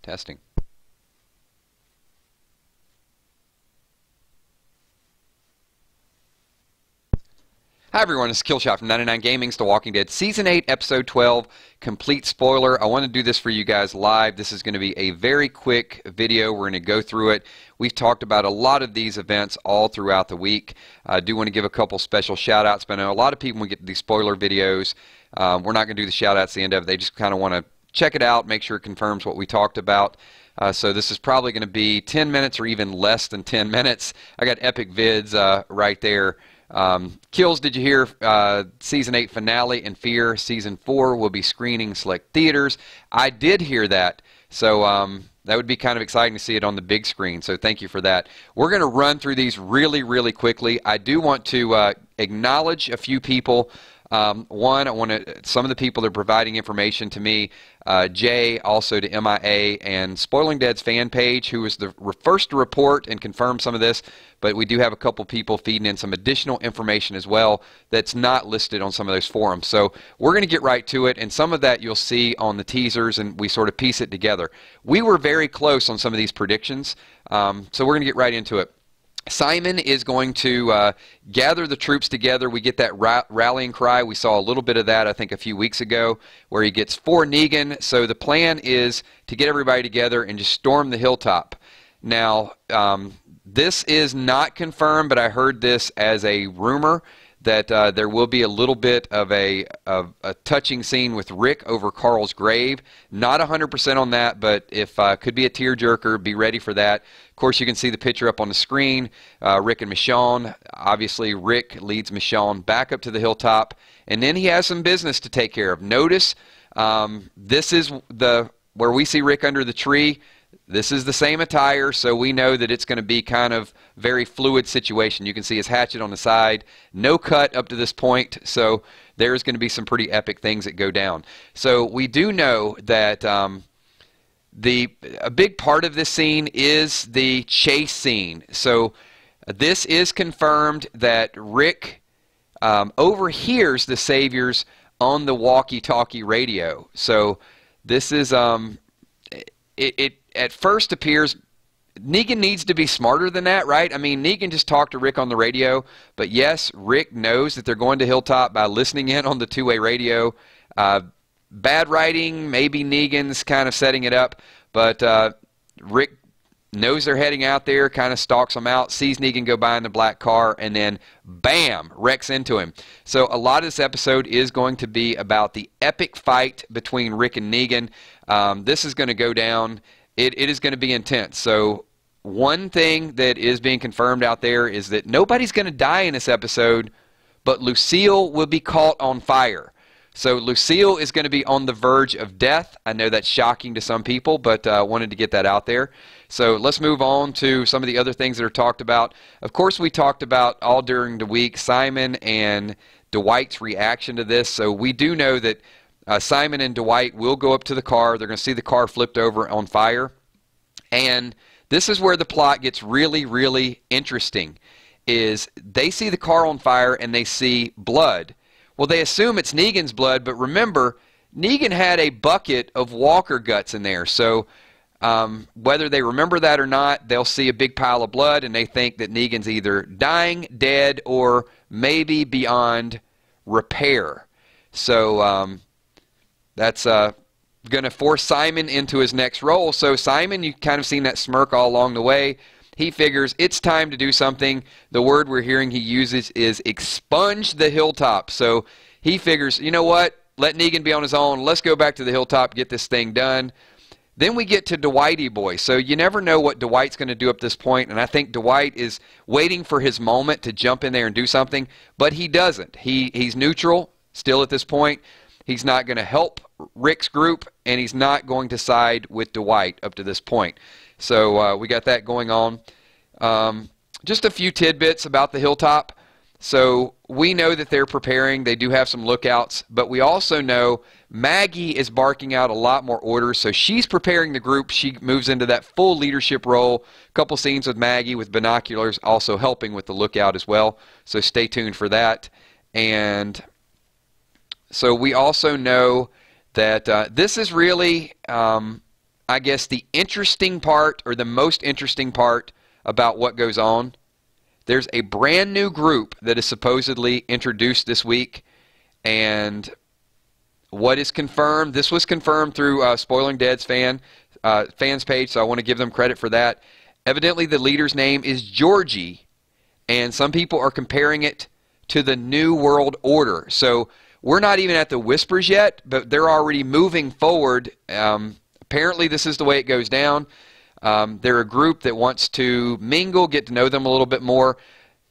Testing. Hi everyone, it's Killshot from 99 Gaming's The Walking Dead Season 8, Episode 12, complete spoiler. I want to do this for you guys live. This is going to be a very quick video. We're going to go through it. We've talked about a lot of these events all throughout the week. I do want to give a couple special shout outs, but I know a lot of people when we get these spoiler videos, we're not going to do the shout outs at the end of it. They just kind of want to check it out, make sure it confirms what we talked about. So this is probably going to be 10 minutes or even less than 10 minutes. I got epic vids right there. Kills, did you hear? Season 8 finale and Fear Season 4 will be screening select theaters. I did hear that, so that would be kind of exciting to see it on the big screen, so thank you for that. We're going to run through these really quickly. I do want to acknowledge a few people. One, I want to, some of the people that are providing information to me, Jay, also to MIA, and Spoiling Dead's fan page, who was the first to report and confirm some of this, but we do have a couple people feeding in some additional information as well that's not listed on some of those forums. So we're going to get right to it, and some of that you'll see on the teasers, and we sort of piece it together. We were very close on some of these predictions, so we're going to get right into it. Simon is going to gather the troops together. We get that rallying cry. We saw a little bit of that, I think, a few weeks ago, where he gets for Negan. So the plan is to get everybody together and just storm the hilltop. Now, this is not confirmed, but I heard this as a rumor that there will be a little bit of a touching scene with Rick over Carl's grave. Not 100% on that, but if could be a tearjerker, be ready for that. Of course, you can see the picture up on the screen. Rick and Michonne. Obviously, Rick leads Michonne back up to the hilltop, and then he has some business to take care of. Notice, this is where we see Rick under the tree. This is the same attire, so we know that it's going to be kind of very fluid situation. You can see his hatchet on the side. No cut up to this point, so there's going to be some pretty epic things that go down. So we do know that a big part of this scene is the chase scene. So this is confirmed that Rick overhears the Saviors on the walkie-talkie radio. So this is it at first appears Negan needs to be smarter than that, right? I mean, Negan just talked to Rick on the radio, but yes, Rick knows that they're going to Hilltop by listening in on the two-way radio. Bad writing, maybe Negan's kind of setting it up, but Rick knows they're heading out there, kind of stalks them out, sees Negan go by in the black car, and then bam, wrecks into him. So a lot of this episode is going to be about the epic fight between Rick and Negan. This is going to go down. It is going to be intense. So one thing that is being confirmed out there is that nobody's going to die in this episode, but Lucille will be caught on fire. So Lucille is going to be on the verge of death. I know that's shocking to some people, but wanted to get that out there. So let's move on to some of the other things that are talked about. Of course, we talked about all during the week Simon and Dwight's reaction to this. So we do know that Simon and Dwight will go up to the car. They're going to see the car flipped over on fire. And this is where the plot gets really interesting, is they see the car on fire and they see blood. Well, they assume it's Negan's blood, but remember, Negan had a bucket of Walker guts in there. So whether they remember that or not, they'll see a big pile of blood and they think that Negan's either dying, dead, or maybe beyond repair. So that's going to force Simon into his next role. So Simon, you kind of seen that smirk all along the way. He figures it's time to do something. The word we're hearing he uses is expunge the hilltop. So he figures, you know what? Let Negan be on his own. Let's go back to the hilltop, get this thing done. Then we get to Dwighty boy. So you never know what Dwight's going to do at this point, and I think Dwight is waiting for his moment to jump in there and do something, but he doesn't. He's neutral still at this point. He's not going to help Rick's group, and he's not going to side with Dwight up to this point. So we got that going on. Just a few tidbits about the hilltop. So we know that they're preparing. They do have some lookouts, but we also know Maggie is barking out a lot more orders. So she's preparing the group. She moves into that full leadership role. A couple scenes with Maggie with binoculars, also helping with the lookout as well. So stay tuned for that. And so we also know that this is really I guess the interesting part, or the most interesting part about what goes on, there's a brand new group that is supposedly introduced this week, and what is confirmed, this was confirmed through Spoiling Dead's fans page, so I want to give them credit for that. Evidently the leader's name is Georgie, and some people are comparing it to the New World Order. So we're not even at the whispers yet, but they're already moving forward. Apparently this is the way it goes down. They're a group that wants to mingle, get to know them a little bit more.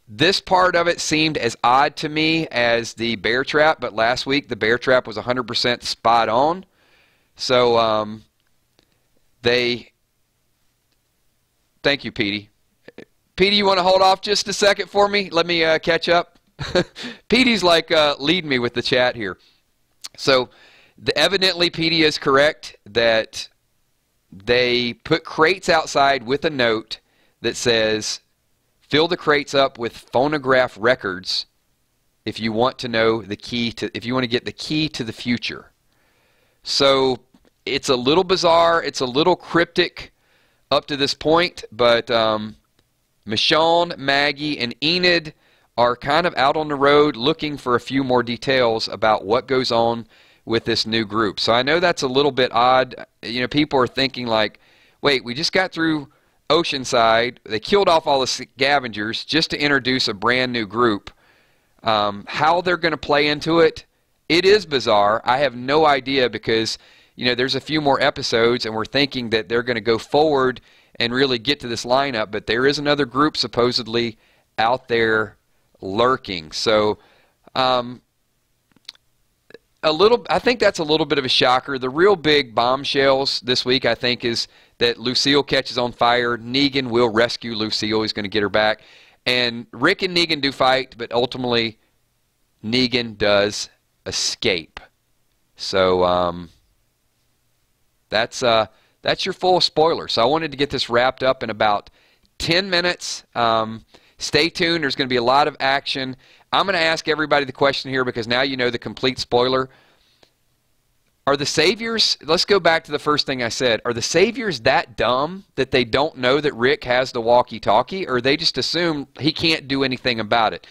This part of it seemed as odd to me as the bear trap, but last week the bear trap was 100% spot on. So thank you, Petey. Petey, you want to hold off just a second for me? Let me catch up. Petey's like leading me with the chat here. So evidently Petey is correct that they put crates outside with a note that says, fill the crates up with phonograph records if you want to know the key to, if you want to get the key to the future. So it's a little bizarre, it's a little cryptic up to this point, but Michonne, Maggie, and Enid are kind of out on the road looking for a few more details about what goes on with this new group. So I know that's a little bit odd. You know, people are thinking like, wait, we just got through Oceanside. They killed off all the scavengers just to introduce a brand new group. How they're going to play into it, it is bizarre. I have no idea because, you know, there's a few more episodes and we're thinking that they're going to go forward and really get to this lineup, but there is another group supposedly out there lurking. So I think that's a little bit of a shocker. The real big bombshells this week, I think, is that Lucille catches on fire. Negan will rescue Lucille. He's going to get her back. And Rick and Negan do fight, but ultimately Negan does escape. So that's your full spoiler. So I wanted to get this wrapped up in about 10 minutes. Stay tuned. There's going to be a lot of action. I'm going to ask everybody the question here because now you know the complete spoiler. Are the Saviors, let's go back to the first thing I said, are the Saviors that dumb that they don't know that Rick has the walkie-talkie, or they just assume he can't do anything about it?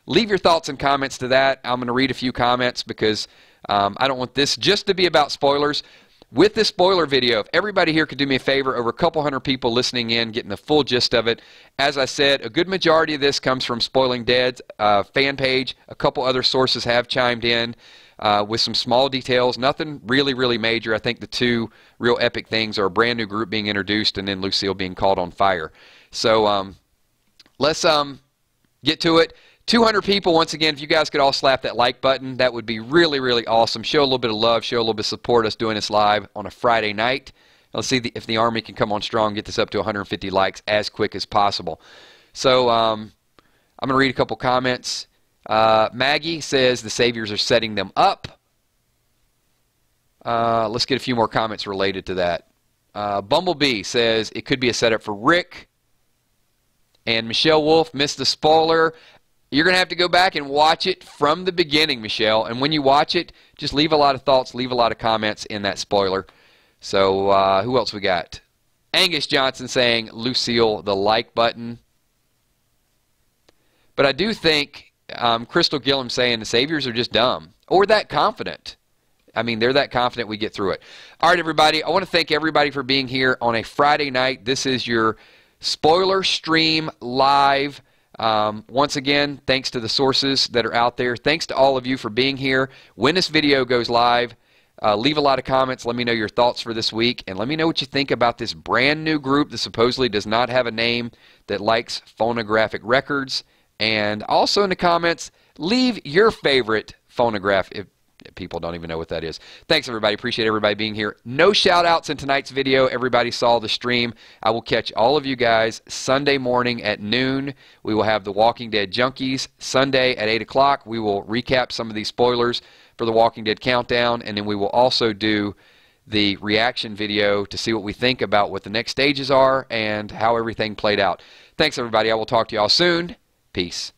Leave your thoughts and comments to that. I'm going to read a few comments because I don't want this just to be about spoilers. With this spoiler video, if everybody here could do me a favor, over a couple hundred people listening in, getting the full gist of it. As I said, a good majority of this comes from Spoiling Dead's fan page. A couple other sources have chimed in with some small details. Nothing really, really major. I think the two real epic things are a brand new group being introduced and then Lucille being caught on fire. So let's get to it. 200 people, once again, if you guys could all slap that like button, that would be really, really awesome. Show a little bit of love, show a little bit of support us doing this live on a Friday night. Let's see if the Army can come on strong, get this up to 150 likes as quick as possible. So I'm going to read a couple comments. Maggie says the Saviors are setting them up. Let's get a few more comments related to that. Bumblebee says it could be a setup for Rick. And Michelle Wolf missed the spoiler. You're going to have to go back and watch it from the beginning, Michelle. And when you watch it, just leave a lot of thoughts, leave a lot of comments in that spoiler. So who else we got? Angus Johnson saying Lucille, the like button. But I do think Crystal Gillum saying the Saviors are just dumb. Or that confident. I mean, they're that confident we get through it. All right, everybody. I want to thank everybody for being here on a Friday night. This is your spoiler stream live. Once again, thanks to the sources that are out there. Thanks to all of you for being here. When this video goes live, leave a lot of comments. Let me know your thoughts for this week. And let me know what you think about this brand new group that supposedly does not have a name that likes phonographic records. And also in the comments, leave your favorite phonograph if people don't even know what that is. Thanks, everybody. Appreciate everybody being here. No shout-outs in tonight's video. Everybody saw the stream. I will catch all of you guys Sunday morning at noon. We will have the Walking Dead Junkies. Sunday at 8 o'clock, we will recap some of these spoilers for the Walking Dead Countdown, and then we will also do the reaction video to see what we think about what the next stages are and how everything played out. Thanks, everybody. I will talk to you all soon. Peace.